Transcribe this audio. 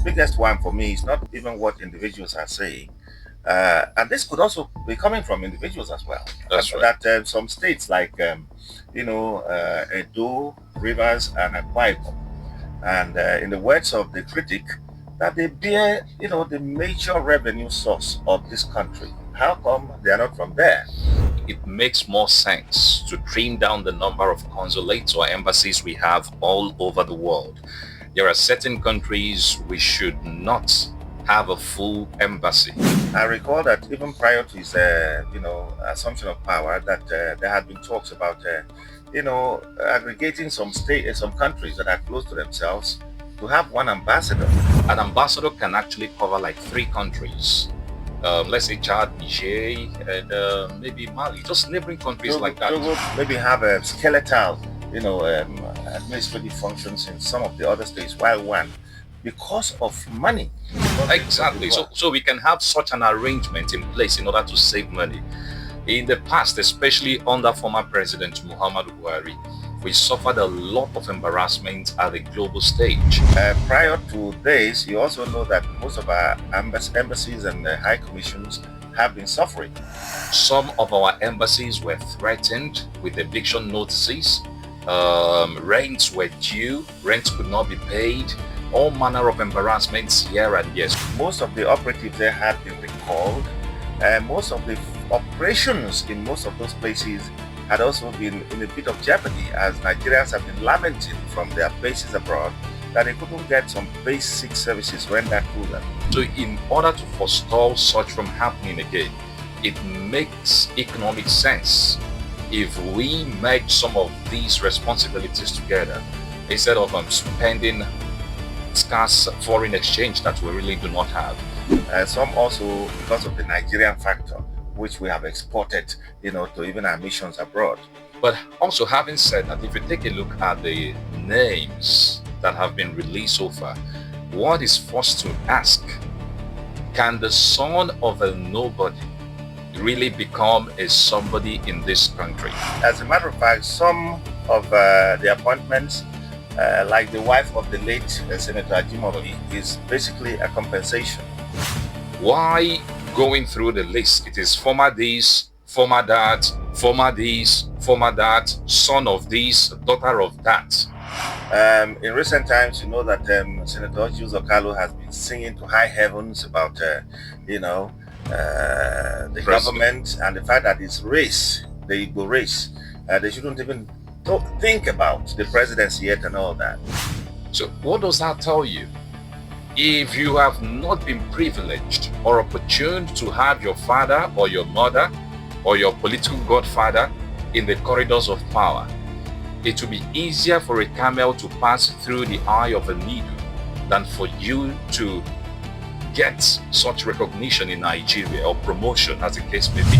biggest one for me is not even what individuals are saying. And this could also be coming from individuals as well. That's right. That some states like, Edo, Rivers, and Akwa Ibom, and in the words of the critic, that they bear, the major revenue source of this country. How come they are not from there? It makes more sense to trim down the number of consulates or embassies we have all over the world. There are certain countries we should not have a full embassy. I recall that even prior to his, assumption of power, that there had been talks about, aggregating some countries that are close to themselves to have one ambassador. An ambassador can actually cover like 3 countries. Let's say Chad, Niger, and maybe Mali, just neighboring countries like that. Maybe have a skeletal, administrative functions in some of the other states, while one, because of money. Exactly. So we can have such an arrangement in place in order to save money. In the past, especially under former President Muhammad Buhari, we suffered a lot of embarrassment at the global stage. Prior to this, you also know that most of our embassies and high commissions have been suffering. Some of our embassies were threatened with eviction notices. Rents were due, rents could not be paid, all manner of embarrassments here and yes. Most of the operatives there had been recalled. Most of the operations in most of those places had also been in a bit of jeopardy, as Nigerians have been lamenting from their bases abroad that they couldn't get some basic services rendered to them. So in order to forestall such from happening again, it makes economic sense if we merge some of these responsibilities together instead of spending scarce foreign exchange that we really do not have. Some also because of the Nigerian factor, which we have exported, to even our missions abroad. But also, having said that, if you take a look at the names that have been released so far, what is forced to ask, can the son of a nobody really become a somebody in this country? As a matter of fact, some of the appointments, like the wife of the late Senator Ajimobi, is basically a compensation. Why going through the list? It is former this, former that, former this, former that, son of this, daughter of that. In recent times, you know that Senator Jules Okalo has been singing to high heavens about, the government and the fact that it's race, the Igbo race. They shouldn't even think about the presidency yet and all that. So what does that tell you? If you have not been privileged or opportuned to have your father or your mother or your political godfather in the corridors of power, it will be easier for a camel to pass through the eye of a needle than for you to get such recognition in Nigeria, or promotion as the case may be.